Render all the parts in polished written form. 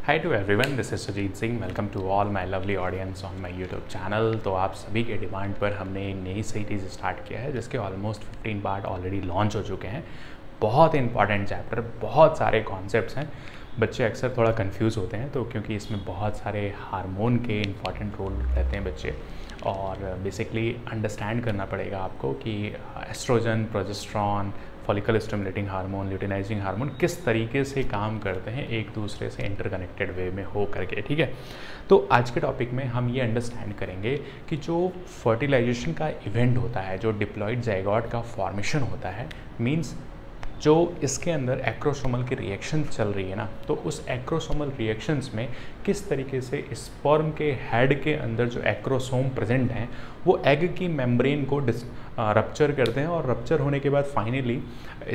Hi to everyone, this is Sujit Singh. Welcome to all my lovely audience on my YouTube channel. तो आप सभी के demand पर हमने एक नई सीरीज़ स्टार्ट किया है जिसके ऑलमोस्ट 15 पार्ट ऑलरेडी लॉन्च हो चुके हैं। बहुत इंपॉर्टेंट चैप्टर, बहुत सारे कॉन्सेप्ट्स हैं। बच्चे अक्सर थोड़ा कंफ्यूज होते हैं तो क्योंकि इसमें बहुत सारे हार्मोन के इंपॉर्टेंट रोल रहते हैं बच्चे, और बेसिकली अंडरस्टैंड करना पड़ेगा आपको कि estrogen, progesterone, follicle stimulating hormone, luteinizing hormone किस तरीके से काम करते हैं एक दूसरे से इंटरकनेक्टेड वे में हो करके। ठीक है, तो आज के टॉपिक में हम ये अंडरस्टैंड करेंगे कि जो फर्टिलाइजेशन का इवेंट होता है, जो डिप्लॉइड जाइगोट का फॉर्मेशन होता है, मींस जो इसके अंदर एक्रोसोमल की रिएक्शन चल रही है ना, तो उस एक्रोसोमल रिएक्शंस में किस तरीके से स्पर्म के हेड के अंदर जो एक्रोसोम प्रेजेंट हैं वो एग की मेम्ब्रेन को रप्चर करते हैं, और रप्चर होने के बाद फाइनली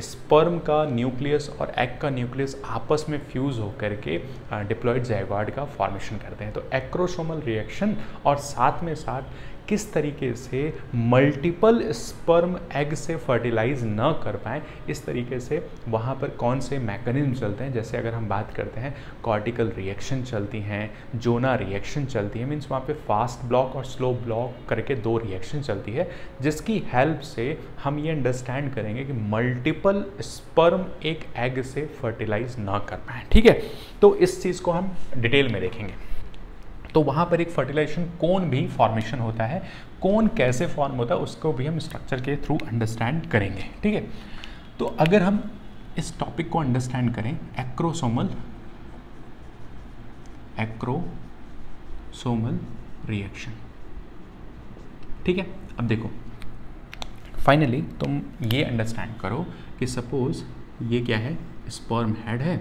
स्पर्म का न्यूक्लियस और एग का न्यूक्लियस आपस में फ्यूज़ होकर के डिप्लॉइड जाइगोट का फॉर्मेशन करते हैं। तो एक्रोसोमल रिएक्शन और साथ में साथ किस तरीके से मल्टीपल स्पर्म एग से फर्टिलाइज न कर पाएँ, इस तरीके से वहाँ पर कौन से मैकेनिज्म चलते हैं। जैसे अगर हम बात करते हैं, कॉर्टिकल रिएक्शन चलती हैं, जोना रिएक्शन चलती है, मीन्स वहाँ पे फास्ट ब्लॉक और स्लो ब्लॉक करके दो रिएक्शन चलती है, जिसकी हेल्प से हम ये अंडरस्टैंड करेंगे कि मल्टीपल स्पर्म एक एग से फर्टिलाइज ना कर पाएँ। ठीक है, तो इस चीज़ को हम डिटेल में देखेंगे। तो वहाँ पर एक फर्टिलाइजेशन कोन भी फॉर्मेशन होता है। कोन कैसे फॉर्म होता है उसको भी हम स्ट्रक्चर के थ्रू अंडरस्टैंड करेंगे। ठीक है, तो अगर हम इस टॉपिक को अंडरस्टैंड करें, एक्रोसोमल रिएक्शन। ठीक है, अब देखो, फाइनली तुम ये अंडरस्टैंड करो कि सपोज ये क्या है, स्पर्म हेड है,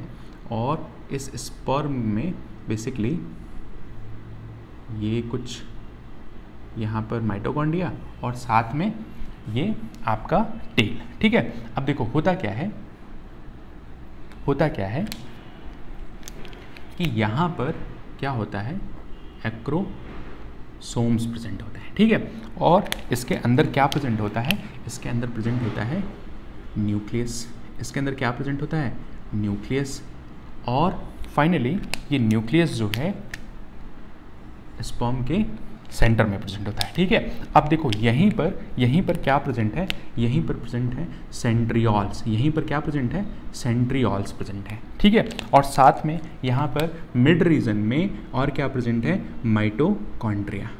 और इस स्पर्म में बेसिकली ये कुछ यहाँ पर माइटोकॉन्ड्रिया और साथ में ये आपका टेल। ठीक है, अब देखो होता क्या है कि यहाँ पर क्या होता है, एक्रोसोम्स प्रेजेंट होते हैं। ठीक है, और इसके अंदर क्या प्रेजेंट होता है, इसके अंदर प्रेजेंट होता है न्यूक्लियस। इसके अंदर क्या प्रेजेंट होता है, न्यूक्लियस, और फाइनली ये न्यूक्लियस जो है स्पर्म के सेंटर में प्रेजेंट होता है। ठीक है, अब देखो यहीं पर क्या प्रेजेंट है, यहीं पर प्रेजेंट है सेंट्रियोल्स। यहीं पर क्या प्रेजेंट है, सेंट्रियोल्स प्रेजेंट है। ठीक है, और साथ में यहाँ पर मिड रीजन में और क्या प्रेजेंट है, माइटोकॉन्ड्रिया।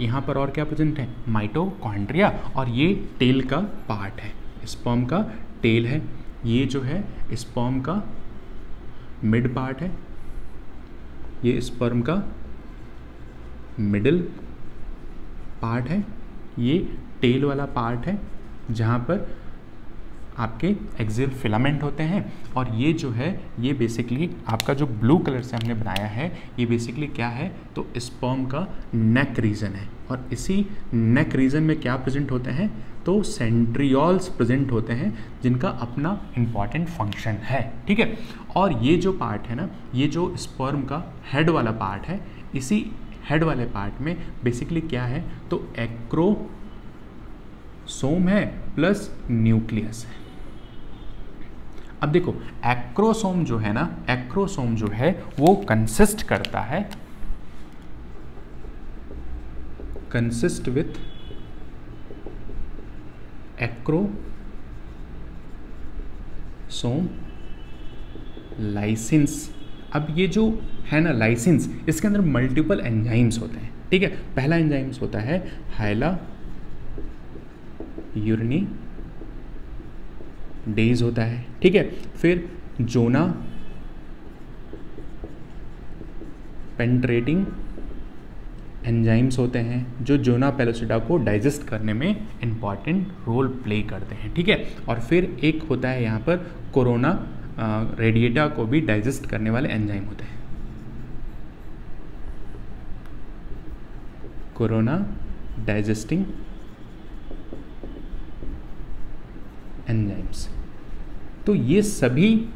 यहाँ पर और क्या प्रेजेंट है, माइटोकॉन्ड्रिया, और ये टेल का पार्ट है, स्पर्म का टेल है। ये जो है स्पर्म का मिड पार्ट है, ये स्पर्म का मिडिल पार्ट है, ये टेल वाला पार्ट है जहाँ पर आपके एक्सियल फिलामेंट होते हैं, और ये जो है ये बेसिकली आपका जो ब्लू कलर से हमने बनाया है, ये बेसिकली क्या है, तो स्पर्म का नेक रीजन है, और इसी नेक रीजन में क्या प्रेजेंट होते हैं, तो सेंट्रियोल्स प्रेजेंट होते हैं जिनका अपना इम्पॉर्टेंट फंक्शन है। ठीक है, और ये जो पार्ट है ना, ये जो स्पर्म का हेड वाला पार्ट है, इसी हेड वाले पार्ट में बेसिकली क्या है, तो एक्रोसोम है प्लस न्यूक्लियस है। अब देखो एक्रोसोम जो है ना, एक्रोसोम जो है वो कंसिस्ट विथ एक्रोसोम लाइसिन्स। अब ये जो है ना लाइसिन्स, इसके अंदर मल्टीपल एंजाइम्स होते हैं। ठीक है, पहला एंजाइम्स होता है हाइलायुरिनिडेज होता है। ठीक है, फिर जोना पेंट्रेटिंग एंजाइम्स होते हैं जो जोना पेलोसिडा को डाइजेस्ट करने में इंपॉर्टेंट रोल प्ले करते हैं। ठीक है, और फिर एक होता है यहाँ पर कोरोना रेडिएटा को भी डाइजेस्ट करने वाले एंजाइम होते हैं, कोरोना डाइजेस्टिंग एंजाइम्स। तो ये सभी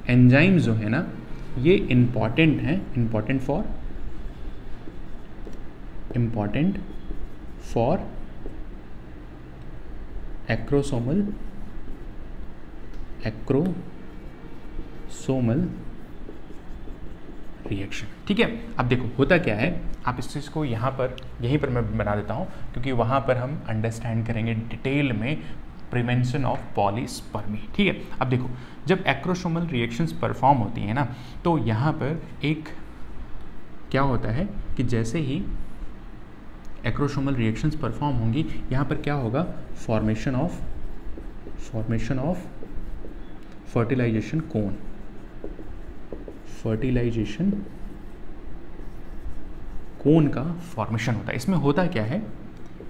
एंजाइम्स जो है ना, ये इम्पॉर्टेंट हैं, इम्पॉर्टेंट फॉर एक्रोसोमल रिएक्शन। ठीक है, अब देखो होता क्या है, आप इस चीज़ को यहाँ पर यहीं पर मैं बना देता हूँ क्योंकि वहाँ पर हम अंडरस्टैंड करेंगे डिटेल में प्रिवेंशन ऑफ पॉलीस्पर्मी। ठीक है, अब देखो जब एक्रोसोमल रिएक्शंस परफॉर्म होती हैं ना, तो यहाँ पर एक क्या होता है कि जैसे ही एक्रोसोमल रिएक्शंस परफॉर्म होंगी, यहाँ पर क्या होगा, formation of fertilization cone, fertilization cone का फॉर्मेशन होता है। इसमें होता क्या है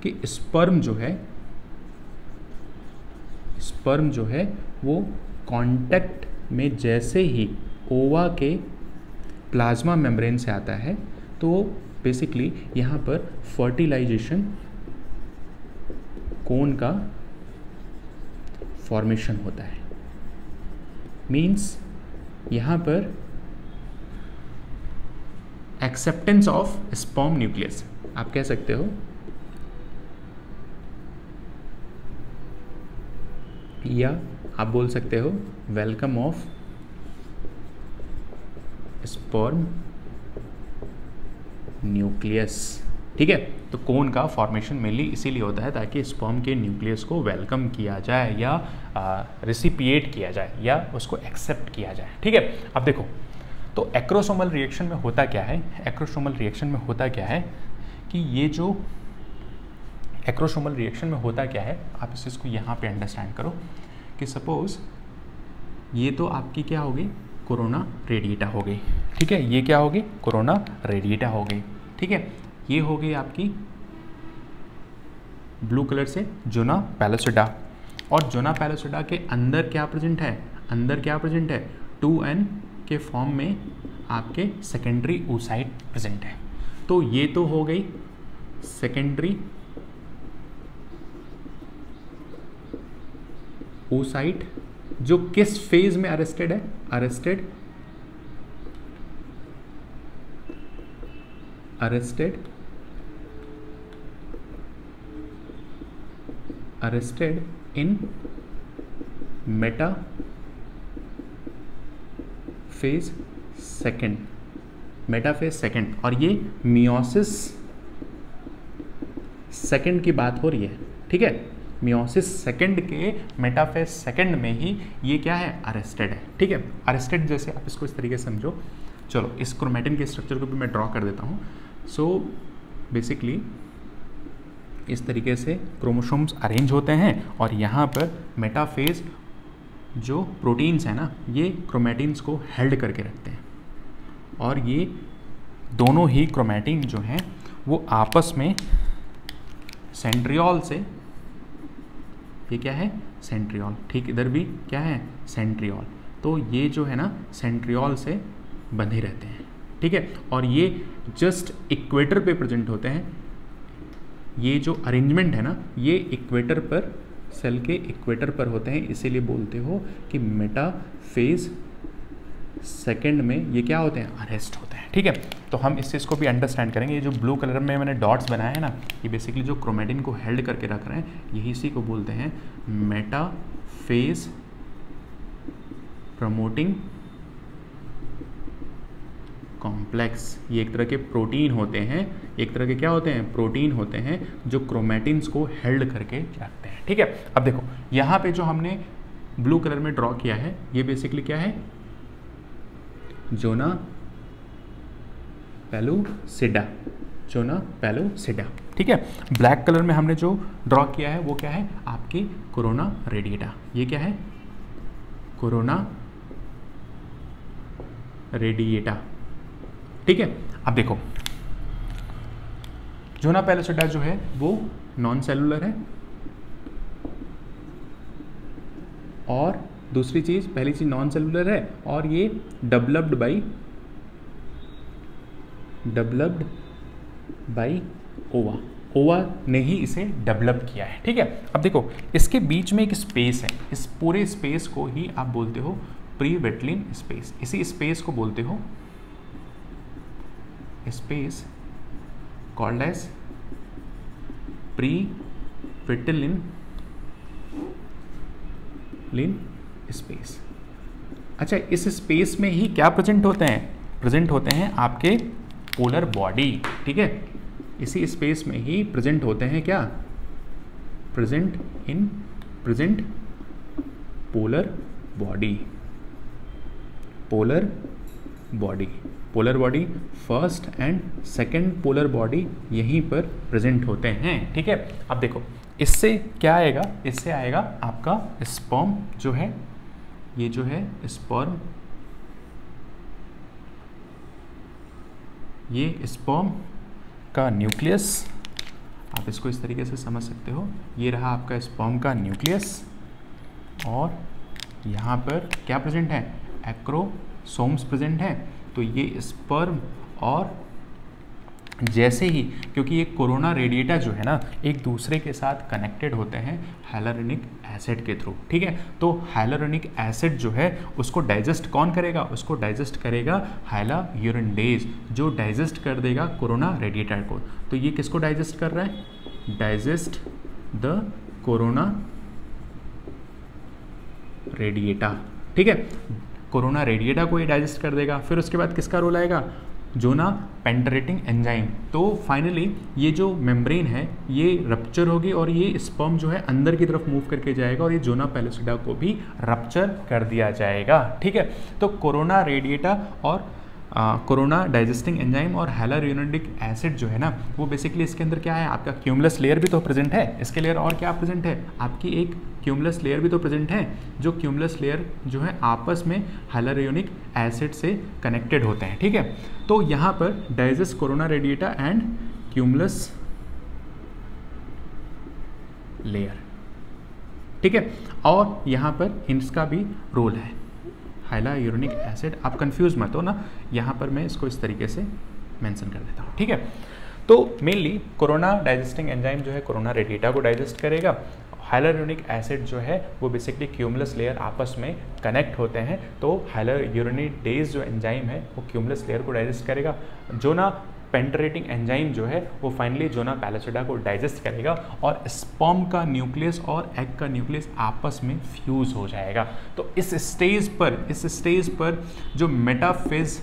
कि स्पर्म जो है वो कांटेक्ट में जैसे ही ओवा के प्लाज्मा मेम्ब्रेन से आता है, तो बेसिकली यहाँ पर फर्टिलाइजेशन कोन का फॉर्मेशन होता है। मीन्स यहाँ पर एक्सेप्टेंस ऑफ स्पर्म न्यूक्लियस आप कह सकते हो, या आप बोल सकते हो वेलकम ऑफ स्पर्म न्यूक्लियस। ठीक है, तो कोन का फॉर्मेशन मेनली इसीलिए होता है ताकि स्पर्म के न्यूक्लियस को वेलकम किया जाए या रिसिपिएट किया जाए या उसको एक्सेप्ट किया जाए। ठीक है, अब देखो तो एक्रोसोमल रिएक्शन में होता क्या है, एक्रोसोमल रिएक्शन में होता क्या है कि ये जो एक्रोसोमल रिएक्शन में होता क्या है, आप इस चीज़ को यहाँ पे अंडरस्टैंड करो कि सपोज ये तो आपकी क्या हो गई, कोरोना रेडिएटा हो गई। ठीक है, ये क्या हो गई, कोरोना रेडिएटा हो गई। ठीक है, ये हो गई आपकी ब्लू कलर से जोना पैलोसिडा, और जोना पैलोसिडा के अंदर क्या प्रेजेंट है, अंदर क्या प्रेजेंट है, 2n के फॉर्म में आपके सेकेंडरी oocyte प्रेजेंट है। तो ये तो हो गई सेकेंडरी oocyte जो किस फेज में अरेस्टेड है, अरेस्टेड इन मेटाफेज सेकेंड, और ये मियोसिस सेकेंड की बात हो रही है। ठीक है, मियोसिस सेकेंड के मेटाफेज सेकेंड में ही ये क्या है, अरेस्टेड है। ठीक है, अरेस्टेड जैसे आप इसको इस तरीके से समझो, चलो इस क्रोमेटिन के स्ट्रक्चर को भी मैं ड्रॉ कर देता हूँ। सो बेसिकली इस तरीके से क्रोमोसोम्स अरेंज होते हैं और यहाँ पर मेटाफेज जो प्रोटीन्स हैं ना, ये क्रोमेटिन्स को हेल्ड करके रखते हैं, और ये दोनों ही क्रोमेटिन जो हैं वो आपस में सेंट्रियोल से, ये क्या है, सेंट्रियोल, ठीक इधर भी क्या है, सेंट्रियोल, तो ये जो है ना सेंट्रियोल से बंधे रहते हैं। ठीक है, और ये जस्ट इक्वेटर पे प्रेजेंट होते हैं। ये जो अरेंजमेंट है ना, ये इक्वेटर पर, सेल के इक्वेटर पर होते हैं, इसीलिए बोलते हो कि मेटाफेज सेकेंड में ये क्या होते हैं, अरेस्ट होते हैं। ठीक है, तो हम इस चीज़ को भी अंडरस्टैंड करेंगे। ये जो ब्लू कलर में मैंने डॉट्स बनाए हैं ना, ये बेसिकली जो क्रोमेटिन को हेल्ड करके रख रहे हैं, यही इसी को बोलते हैं मेटाफेज प्रमोटिंग कॉम्प्लेक्स। ये एक तरह के प्रोटीन होते हैं, एक तरह के क्या होते हैं, प्रोटीन होते हैं जो क्रोमेटिन्स को हेल्ड करके रखते हैं। ठीक है, अब देखो यहाँ पे जो हमने ब्लू कलर में ड्रॉ किया है, ये बेसिकली क्या है, जोना पैलोसिडा, जोना पैलोसिडा। ठीक है, ब्लैक कलर में हमने जो ड्रॉ किया है वो क्या है, आपकी कोरोना रेडिएटा। ये क्या है, कोरोना रेडिएटा। ठीक है, अब देखो जोना पैलोसिडा जो है वो नॉन सेलुलर है, और दूसरी चीज़, पहली चीज़ नॉन सेलुलर है, और ये डेवलप्ड बाई ओवा ने ही इसे डेवलप किया है। ठीक है, अब देखो इसके बीच में एक स्पेस है, इस पूरे स्पेस को ही आप बोलते हो प्री वेटलिन स्पेस। इसी स्पेस को बोलते हो space called as previtelline space. अच्छा, इस स्पेस में ही क्या प्रेजेंट होते हैं, प्रेजेंट होते हैं आपके पोलर बॉडी, ठीक है, इसी स्पेस में ही प्रेजेंट होते हैं क्या, present polar body, polar body first and second polar body यहीं पर प्रेजेंट होते हैं, ठीक है। अब देखो इससे क्या आएगा, इससे आएगा आपका स्पर्म जो है, ये जो है स्पर्म, ये स्पर्म का न्यूक्लियस, आप इसको इस तरीके से समझ सकते हो, ये रहा आपका स्पर्म का न्यूक्लियस और यहाँ पर क्या प्रेजेंट है, एक्रोसोम्स प्रेजेंट है। तो ये स्पर्म और जैसे ही, क्योंकि ये कोरोना रेडिएटा जो है ना एक दूसरे के साथ कनेक्टेड होते हैं हाइलुरोनिक एसिड के थ्रू, ठीक है। तो हाइलुरोनिक एसिड जो है उसको डाइजेस्ट कौन करेगा, उसको डाइजेस्ट करेगा हाइलायुरिनडेज, जो डाइजेस्ट कर देगा कोरोना रेडिएटा को। तो ये किसको डाइजेस्ट कर रहा है, डाइजेस्ट द कोरोना रेडिएटा, ठीक है, कोरोना रेडिएटा को ये डाइजेस्ट कर देगा। फिर उसके बाद किसका रोल आएगा, जोना पेंट्रेटिंग एंजाइम। तो फाइनली ये जो मेम्ब्रेन है ये रप्चर होगी और ये स्पर्म जो है अंदर की तरफ मूव करके जाएगा और ये जोना पेलोसिडा को भी रप्चर कर दिया जाएगा, ठीक है। तो कोरोना रेडिएटा और कोरोना डाइजेस्टिंग एंजाइम और हाइलुरोनिक एसिड जो है ना वो बेसिकली इसके अंदर क्या है, आपका क्यूमुलस लेयर भी तो प्रेजेंट है, इसके लेयर और क्या प्रेजेंट है, आपकी एक क्यूमुलस लेयर भी तो प्रेजेंट है, जो क्यूमुलस लेयर जो है आपस में हाइलुरोनिक एसिड से कनेक्टेड होते हैं, ठीक है। तो यहाँ पर digest corona radiata and cumulus layer, ठीक है। और यहाँ पर इसका भी रोल है हाइलायुरोनिक एसिड, आप कंफ्यूज मत हो ना, यहाँ पर मैं इसको इस तरीके से मेंशन कर देता हूँ, ठीक है। तो मेनली कोरोना डाइजेस्टिंग एंजाइम जो है कोरोना रेडिएटा को डाइजेस्ट करेगा, हाइलुरोनिक एसिड जो है वो बेसिकली क्यूमुलस लेयर आपस में कनेक्ट होते हैं, तो हाइलुरोनिडेज जो एंजाइम है वो क्यूमुलस लेयर को डाइजेस्ट करेगा, जोना पेंट्रेटिंग एंजाइम जो है वो फाइनली जोना पेलोसिडा को डाइजेस्ट करेगा और स्पर्म का न्यूक्लियस और एग का न्यूक्लियस आपस में फ्यूज हो जाएगा। तो इस स्टेज पर जो मेटाफेज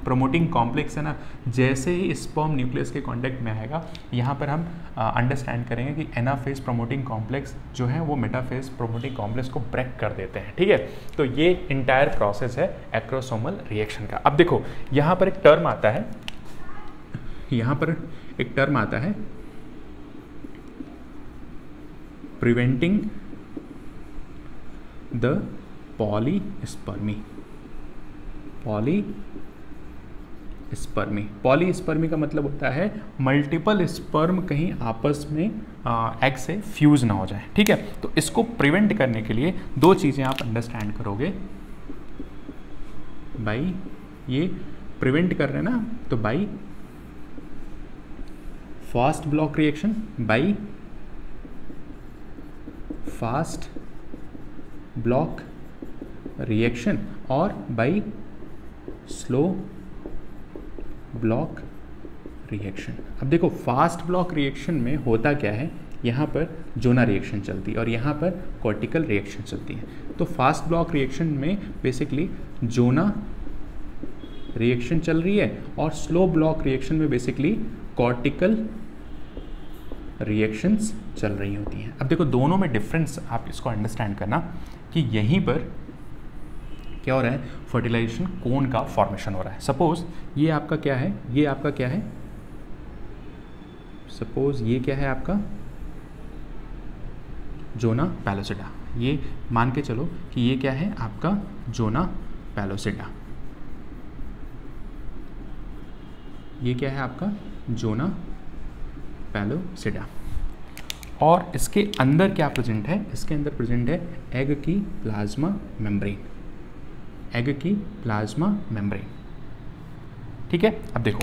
प्रोमोटिंग कॉम्प्लेक्स है ना, जैसे ही स्पर्म न्यूक्लियस के कांटेक्ट में आएगा, यहाँ पर हम अंडरस्टैंड करेंगे कि एनाफेज प्रोमोटिंग कॉम्प्लेक्स जो है वो मेटाफेज प्रोमोटिंग कॉम्प्लेक्स को ब्रेक कर देते हैं, ठीक है। तो ये इंटायर प्रोसेस है एक्रोसोमल रिएक्शन का। अब देखो यहाँ पर एक टर्म आता है, प्रिवेंटिंग द पॉलीस्पर्मी। पॉलीस्पर्मी का मतलब होता है मल्टीपल स्पर्म कहीं आपस में एग से फ्यूज ना हो जाए, ठीक है। तो इसको प्रिवेंट करने के लिए दो चीज़ें आप अंडरस्टैंड करोगे, बाई ये प्रिवेंट कर रहे हैं ना, तो by fast block reaction, by fast block reaction और बाई स्लो ब्लॉक रिएक्शन। अब देखो फास्ट ब्लॉक रिएक्शन में होता क्या है, यहाँ पर जोना रिएक्शन चलती है और यहाँ पर कॉर्टिकल रिएक्शन चलती है। तो फास्ट ब्लॉक रिएक्शन में बेसिकली जोना रिएक्शन चल रही है और स्लो ब्लॉक रिएक्शन में बेसिकली कॉर्टिकल रिएक्शंस चल रही होती हैं। अब देखो दोनों में डिफरेंस आप इसको अंडरस्टैंड करना कि यहीं पर क्या हो रहा है, फर्टिलाइजेशन कोन का फॉर्मेशन हो रहा है। सपोज ये आपका क्या है, ये आपका क्या है, सपोज ये क्या है आपका जोना पेलोसिडा, ये मान के चलो कि ये क्या है आपका जोना पेलोसिडा, ये क्या है आपका जोना पेलोसिडा। और इसके अंदर क्या प्रेजेंट है, इसके अंदर प्रेजेंट है एग की प्लाज्मा मेम्ब्रेन, एग की प्लाज्मा मेम्ब्रेन, ठीक है। अब देखो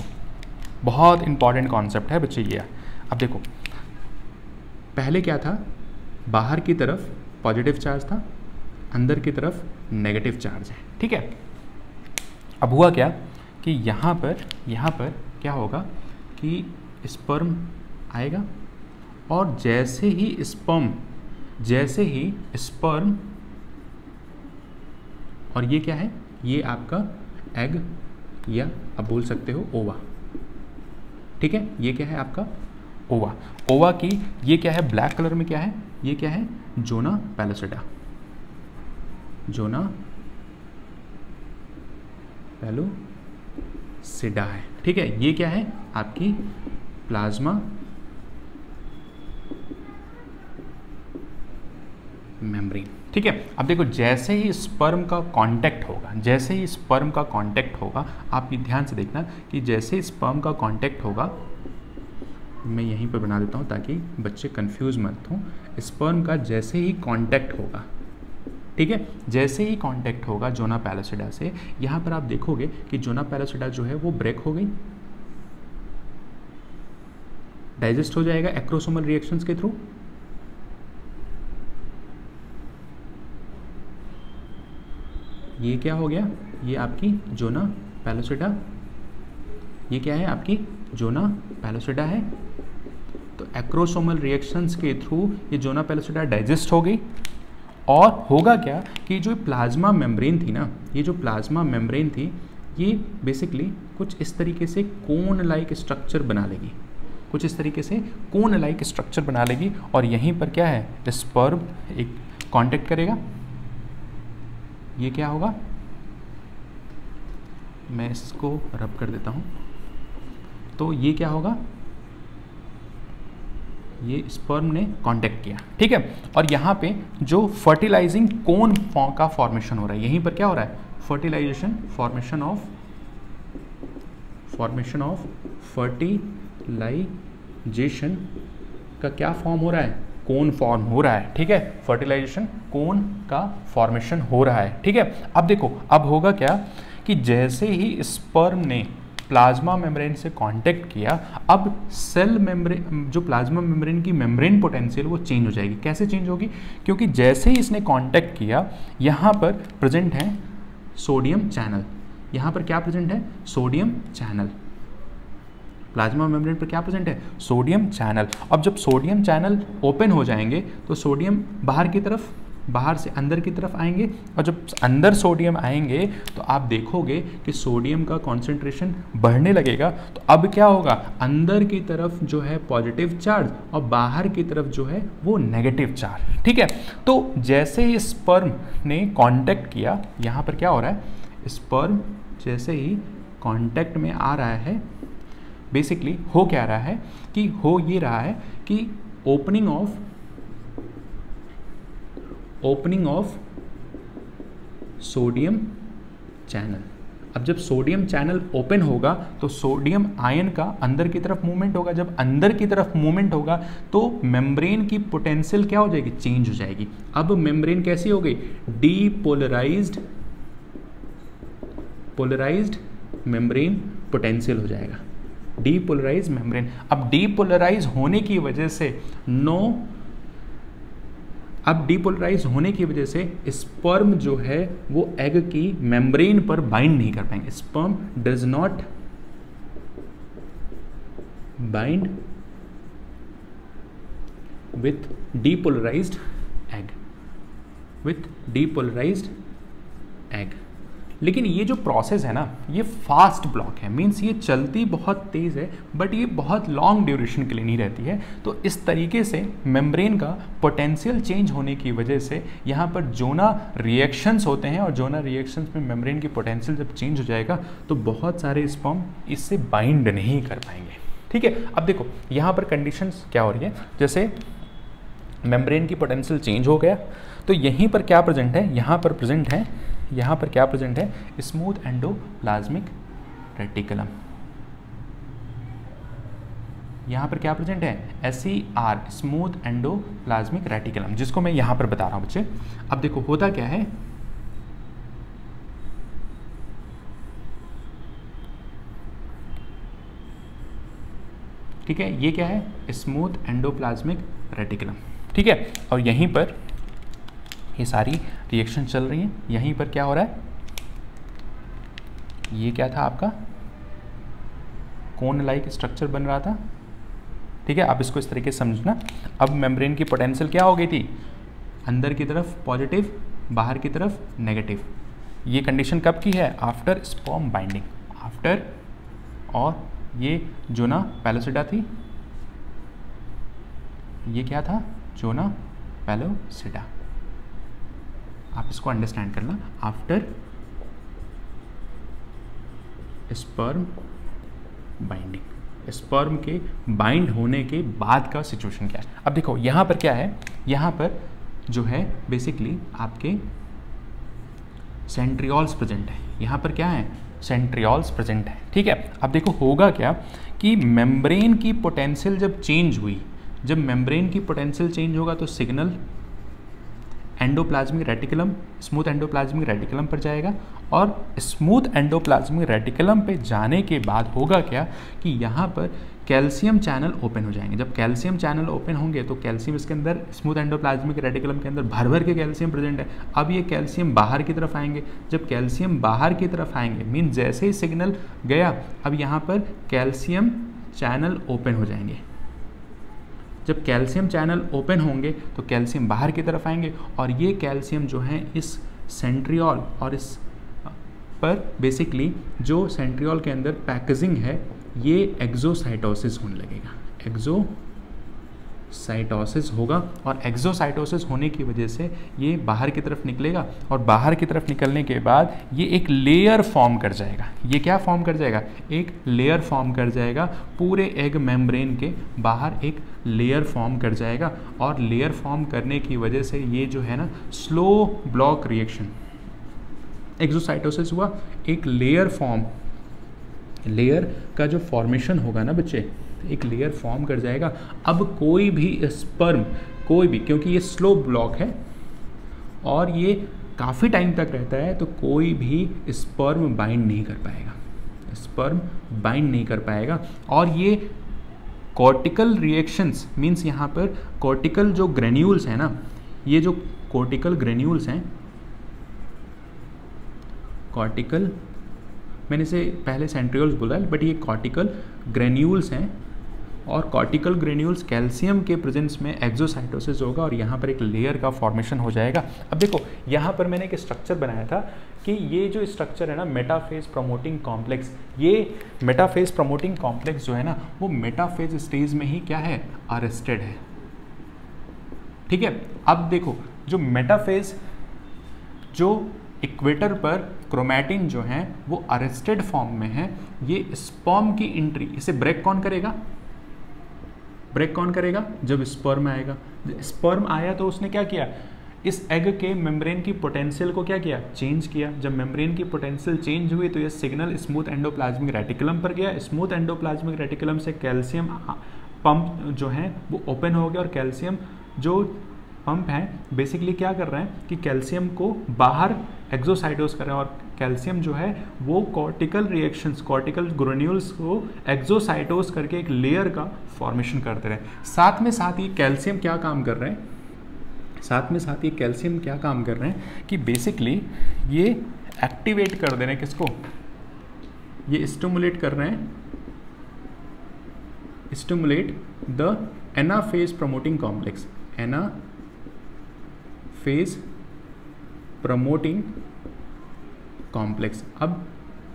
बहुत इंपॉर्टेंट कॉन्सेप्ट है बच्चे ये। अब देखो पहले क्या था, बाहर की तरफ पॉजिटिव चार्ज था, अंदर की तरफ नेगेटिव चार्ज है, ठीक है। अब हुआ क्या कि यहाँ पर क्या होगा कि स्पर्म आएगा और जैसे ही स्पर्म और ये क्या है, ये आपका एग या आप बोल सकते हो ओवा। ठीक है, ये क्या है आपका ओवा। ओवा की ये क्या है, ब्लैक कलर में क्या है, ये क्या है, जोना पैलोसिडा, जोना पैलोसिडा है। ठीक है, ये क्या है आपकी प्लाज्मा मेम्ब्रेन। ठीक है, अब देखो जैसे ही स्पर्म का कांटेक्ट होगा, जैसे ही स्पर्म का कांटेक्ट होगा, आप ये ध्यान से देखना कि जैसे ही स्पर्म का कांटेक्ट होगा, मैं यहीं पर बना देता हूँ ताकि बच्चे कंफ्यूज मत हों। स्पर्म का जैसे ही कांटेक्ट होगा, ठीक है, जैसे ही कांटेक्ट होगा जोना पैलोसिडा से, यहाँ पर आप देखोगे कि जोना पैलोसिडा जो है वो ब्रेक हो गई, डाइजेस्ट हो जाएगा एक्रोसोमल रिएक्शंस के थ्रू। ये क्या हो गया, ये आपकी जोना पैलोसिडा, ये क्या है आपकी जोना पैलोसिडा है। तो एक्रोसोमल रिएक्शंस के थ्रू ये जोना पैलोसिडा डाइजेस्ट हो गई, और होगा क्या कि जो प्लाज्मा मेम्ब्रेन थी ना, ये जो प्लाज्मा मेम्ब्रेन थी, ये बेसिकली कुछ इस तरीके से कोन लाइक स्ट्रक्चर बना लेगी, कुछ इस तरीके से कोन लाइक स्ट्रक्चर बना लेगी, और यहीं पर क्या है, स्पर्म एक कांटेक्ट करेगा। ये क्या होगा, मैं इसको रब कर देता हूँ, तो ये क्या होगा, ये स्पर्म ने कांटेक्ट किया। ठीक है, और यहाँ पे जो फर्टिलाइजिंग कोन का फॉर्मेशन हो रहा है, यहीं पर क्या हो रहा है, फर्टिलाइजेशन, फॉर्मेशन ऑफ फर्टिलाइजेशन का क्या फॉर्म हो रहा है, कोन फॉर्म हो रहा है। ठीक है, फर्टिलाइजेशन कोन का फॉर्मेशन हो रहा है। ठीक है, अब देखो अब होगा क्या कि जैसे ही स्पर्म ने प्लाज्मा मेम्ब्रेन से कांटेक्ट किया, अब सेल मेम्ब्रेन, जो प्लाज्मा मेम्ब्रेन की मेम्ब्रेन पोटेंशियल वो चेंज हो जाएगी। कैसे चेंज होगी, क्योंकि जैसे ही इसने कांटेक्ट किया, यहाँ पर प्रेजेंट है सोडियम चैनल, यहाँ पर क्या प्रेजेंट है, सोडियम चैनल, प्लाज्मा मेम्ब्रेन पर क्या प्रेजेंट है, सोडियम चैनल। अब जब सोडियम चैनल ओपन हो जाएंगे तो सोडियम बाहर की तरफ, बाहर से अंदर की तरफ आएंगे, और जब अंदर सोडियम आएंगे तो आप देखोगे कि सोडियम का कॉन्सेंट्रेशन बढ़ने लगेगा। तो अब क्या होगा, अंदर की तरफ जो है पॉजिटिव चार्ज और बाहर की तरफ जो है वो नेगेटिव चार्ज। ठीक है, तो जैसे ही स्पर्म ने कांटेक्ट किया, यहाँ पर क्या हो रहा है, स्पर्म जैसे ही कांटेक्ट में आ रहा है, बेसिकली हो क्या रहा है कि हो ये रहा है कि ओपनिंग ऑफ सोडियम चैनल। अब जब सोडियम चैनल ओपन होगा तो सोडियम आयन का अंदर की तरफ मूवमेंट होगा। जब अंदर की तरफ मूवमेंट होगा तो मेम्ब्रेन की पोटेंशियल क्या हो जाएगी, चेंज हो जाएगी। अब मेम्ब्रेन कैसी हो गई, पोलराइज्ड मेम्ब्रेन पोटेंशियल हो जाएगा, डीपोलराइज मेम्ब्रेन। अब डीपोलराइज होने की वजह से स्पर्म जो है वो एग की मेम्ब्रेन पर बाइंड नहीं कर पाएंगे। Sperm does not bind with depolarised egg. लेकिन ये जो प्रोसेस है ना, ये फास्ट ब्लॉक है, मीन्स ये चलती बहुत तेज़ है, बट ये बहुत लॉन्ग ड्यूरेशन के लिए नहीं रहती है। तो इस तरीके से मेम्ब्रेन का पोटेंशियल चेंज होने की वजह से यहाँ पर जोना रिएक्शंस होते हैं, और जोना रिएक्शंस में मेम्ब्रेन की पोटेंशियल जब चेंज हो जाएगा तो बहुत सारे स्पर्म इससे बाइंड नहीं कर पाएंगे। ठीक है, अब देखो यहाँ पर कंडीशंस क्या हो रही है, जैसे मेम्ब्रेन की पोटेंशियल चेंज हो गया तो यहीं पर क्या प्रेजेंट है, यहाँ पर क्या प्रेजेंट है, स्मूथ एंडोप्लाज्मिक रेटिकुलम। यहाँ पर क्या प्रेजेंट है, SER, स्मूथ एंडोप्लाज्मिक रेटिकुलम, जिसको मैं यहाँ पर बता रहा हूँ बच्चे। अब देखो होता क्या है, ठीक है, ये क्या है, स्मूथ एंडोप्लाज्मिक रेटिकुलम। ठीक है, और यहीं पर ये सारी रिएक्शन चल रही हैं। यहीं पर क्या हो रहा है, ये क्या था आपका, कोन लाइक स्ट्रक्चर बन रहा था। ठीक है, आप इसको इस तरीके से समझना। अब मेम्ब्रेन की पोटेंशियल क्या हो गई थी, अंदर की तरफ पॉजिटिव, बाहर की तरफ नेगेटिव। ये कंडीशन कब की है, आफ्टर स्पर्म बाइंडिंग। आफ्टर, और ये जोना पैलोसिटा थी, ये क्या था, जोना पैलोसिटा। आप इसको अंडरस्टैंड करना, आफ्टर स्पर्म बाइंडिंग, स्पर्म के बाइंड होने के बाद का सिचुएशन क्या है। अब देखो यहाँ पर क्या है, यहाँ पर जो है बेसिकली आपके सेंट्रियोल्स प्रेजेंट है, यहाँ पर क्या है, सेंट्रियोल्स प्रेजेंट है, ठीक है। अब देखो होगा क्या कि मेम्ब्रेन की पोटेंशियल जब चेंज हुई, जब मेम्ब्रेन की पोटेंशियल चेंज होगा तो signal endoplasmic reticulum, smooth endoplasmic reticulum पर जाएगा, और स्मूथ एंडोप्लाज्मिक रेटिकुलम पे जाने के बाद होगा क्या कि यहाँ पर कैल्शियम चैनल ओपन हो जाएंगे। जब कैल्शियम चैनल ओपन होंगे तो कैल्शियम इसके अंदर, स्मूथ एंडोप्लाज्मिक रेटिकुलम के अंदर भर भर के कैल्शियम प्रेजेंट है। अब ये कैल्शियम बाहर की तरफ आएंगे, जब कैल्शियम बाहर की तरफ आएंगे मीन जैसे ही सिग्नल गया, अब यहाँ पर कैल्शियम चैनल ओपन हो जाएंगे। जब कैल्शियम चैनल ओपन होंगे तो कैल्शियम बाहर की तरफ आएंगे, और ये कैल्शियम जो है इस सेंट्रियोल और इस पर बेसिकली जो सेंट्रियोल के अंदर पैकेजिंग है, ये एक्सोसाइटोसिस होने लगेगा, एक्सोसाइटोसिस होगा, और एक्सोसाइटोसिस होने की वजह से ये बाहर की तरफ निकलेगा, और बाहर की तरफ निकलने के बाद ये एक लेयर फॉर्म कर जाएगा। ये क्या फॉर्म कर जाएगा, एक लेयर फॉर्म कर जाएगा, पूरे एग मेम्ब्रेन के बाहर एक लेयर फॉर्म कर जाएगा, और लेयर फॉर्म करने की वजह से ये जो है ना स्लो ब्लॉक रिएक्शन, एक्सोसाइटोसिस हुआ, एक लेयर फॉर्म, लेयर का जो फॉर्मेशन होगा ना बच्चे, एक लेयर फॉर्म कर जाएगा। अब कोई भी स्पर्म, कोई भी, क्योंकि ये स्लो ब्लॉक है और ये काफ़ी टाइम तक रहता है, तो कोई भी स्पर्म बाइंड नहीं कर पाएगा, स्पर्म बाइंड नहीं कर पाएगा। और ये कॉर्टिकल रिएक्शंस मीन्स यहाँ पर कॉर्टिकल जो ग्रेन्यूल्स हैं ना, ये जो कॉर्टिकल ग्रेन्यूल्स हैं, कॉर्टिकल, मैंने इसे पहले सेंट्रियोल्स बोला है, बट ये कॉर्टिकल ग्रेन्यूल्स हैं, और कॉर्टिकल ग्रेन्यूल्स कैल्शियम के प्रेजेंस में एक्सोसाइटोसिस होगा, और यहाँ पर एक लेयर का फॉर्मेशन हो जाएगा। अब देखो यहाँ पर मैंने एक स्ट्रक्चर बनाया था कि ये जो स्ट्रक्चर है ना, मेटाफेज प्रमोटिंग कॉम्प्लेक्स, ये मेटाफेज प्रमोटिंग कॉम्प्लेक्स जो है ना, वो मेटाफेज स्टेज में ही क्या है, अरेस्टेड है, ठीक है। अब देखो जो मेटाफेज, जो इक्वेटर पर क्रोमैटिन जो है वो अरेस्टेड फॉर्म में है, ये स्पर्म की एंट्री, इसे ब्रेक कौन करेगा, ब्रेक कौन करेगा, जब स्पर्म आएगा। स्पर्म आया तो उसने क्या किया, इस एग के मेम्ब्रेन की पोटेंशियल को क्या किया, चेंज किया। जब मेम्ब्रेन की पोटेंशियल चेंज हुई तो ये सिग्नल स्मूथ एंडोप्लाज्मिक रेटिकुलम पर गया, स्मूथ एंडोप्लाज्मिक रेटिकुलम से कैल्शियम पंप जो है वो ओपन हो गया, और कैल्शियम जो पंप है बेसिकली क्या कर रहे हैं कि कैल्शियम को बाहर एक्सोसाइटोस कर रहे हैं, और कैल्शियम जो है वो कॉर्टिकल रिएक्शंस, कॉर्टिकल ग्रेन्यूल्स को एक्सोसाइटोस करके एक लेयर का फॉर्मेशन करते रहे। साथ में साथ ये कैल्शियम क्या काम कर रहे हैं, साथ में साथ ये कैल्शियम क्या काम कर रहे हैं कि बेसिकली ये एक्टिवेट कर दे रहे हैं, किसको, ये स्टिमुलेट कर रहे हैं, stimulate the anaphase promoting complex, anaphase promoting complex. अब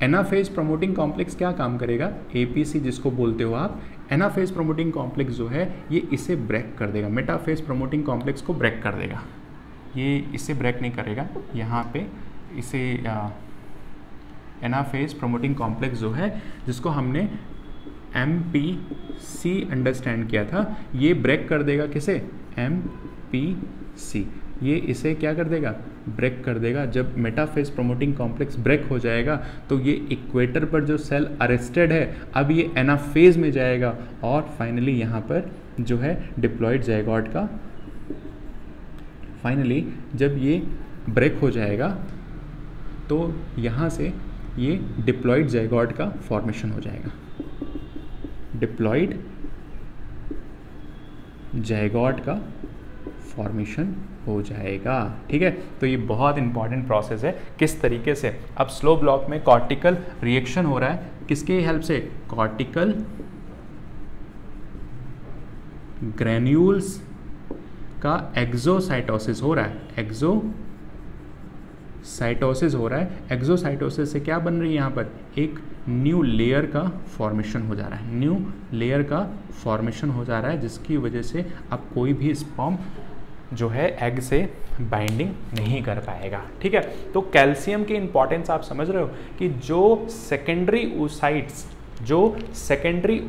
एनाफेज प्रमोटिंग कॉम्प्लेक्स क्या काम करेगा, एपीसी जिसको बोलते हो आप, एनाफेज प्रमोटिंग कॉम्प्लेक्स जो है ये इसे ब्रेक कर देगा, मेटाफेज प्रमोटिंग कॉम्प्लेक्स को ब्रेक कर देगा। ये इसे ब्रेक नहीं करेगा, यहाँ पे इसे एनाफेज प्रमोटिंग कॉम्प्लेक्स जो है जिसको हमने MPC अंडरस्टैंड किया था, ये ब्रेक कर देगा किसे, MPC, ये इसे क्या कर देगा, ब्रेक कर देगा। जब मेटाफेज प्रमोटिंग कॉम्प्लेक्स ब्रेक हो जाएगा तो ये इक्वेटर पर जो सेल अरेस्टेड है अब ये एनाफेज में जाएगा, और फाइनली यहाँ पर जो है डिप्लॉयड जायगोट का, फाइनली जब ये ब्रेक हो जाएगा तो यहाँ से ये डिप्लॉयड जायगोट का फॉर्मेशन हो जाएगा, डिप्लॉयड जायगोट का फॉर्मेशन हो जाएगा, ठीक है। तो ये बहुत इंपॉर्टेंट प्रोसेस है, किस तरीके से अब स्लो ब्लॉक में कॉर्टिकल रिएक्शन हो रहा है, किसके हेल्प से, कॉर्टिकल ग्रेन्यूल्स का एक्सोसाइटोसिस हो रहा है, एक्सोसाइटोसिस हो रहा है। एक्सोसाइटोसिस से क्या बन रही है यहाँ पर, एक न्यू लेयर का फॉर्मेशन हो जा रहा है, न्यू लेयर का फॉर्मेशन हो जा रहा है, जिसकी वजह से अब कोई भी स्पर्म जो है एग से बाइंडिंग नहीं कर पाएगा। ठीक है, तो कैल्शियम की इंपॉर्टेंस आप समझ रहे हो कि जो सेकेंडरी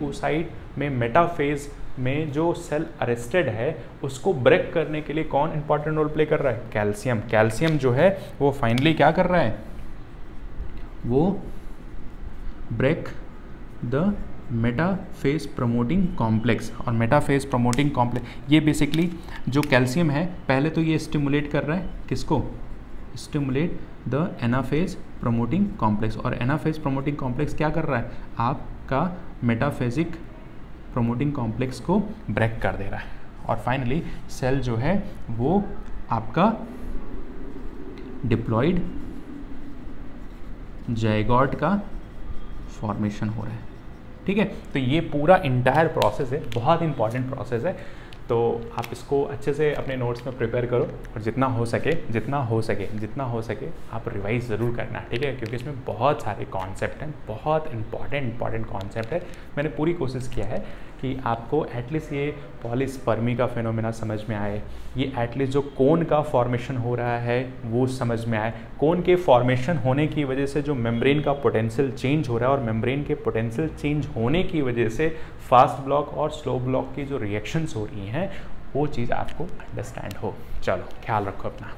oocyte में मेटाफेज में जो सेल अरेस्टेड है उसको ब्रेक करने के लिए कौन इंपॉर्टेंट रोल प्ले कर रहा है, कैल्शियम। कैल्शियम जो है वो फाइनली क्या कर रहा है, वो break the metaphase promoting complex. और मेटाफेज प्रमोटिंग कॉम्प्लेक्स ये बेसिकली जो कैल्शियम है पहले तो ये स्टिमुलेट कर रहा है किसको, stimulate the anaphase promoting complex. और एनाफेज प्रमोटिंग कॉम्प्लेक्स क्या कर रहा है, आपका मेटाफेजिक प्रमोटिंग कॉम्प्लेक्स को ब्रेक कर दे रहा है। और फाइनली सेल जो है वो आपका डिप्लॉयड जायगोट का फॉर्मेशन हो रहा है। ठीक है, तो ये पूरा इंटायर प्रोसेस है, बहुत इंपॉर्टेंट प्रोसेस है। तो आप इसको अच्छे से अपने नोट्स में प्रिपेयर करो और जितना हो सके आप रिवाइज ज़रूर करना। ठीक है, क्योंकि इसमें बहुत सारे कॉन्सेप्ट हैं, बहुत इंपॉर्टेंट कॉन्सेप्ट है। मैंने पूरी कोशिश किया है कि आपको एटलीस्ट ये पॉलीस्पर्मी का फिनोमेना समझ में आए, ये एटलीस्ट जो कोन का फॉर्मेशन हो रहा है वो समझ में आए। कोन के फॉर्मेशन होने की वजह से जो मेम्ब्रेन का पोटेंशियल चेंज हो रहा है और मेम्ब्रेन के पोटेंशियल चेंज होने की वजह से फास्ट ब्लॉक और स्लो ब्लॉक की जो रिएक्शंस हो रही हैं वो चीज़ आपको अंडरस्टैंड हो। चलो, ख्याल रखो अपना।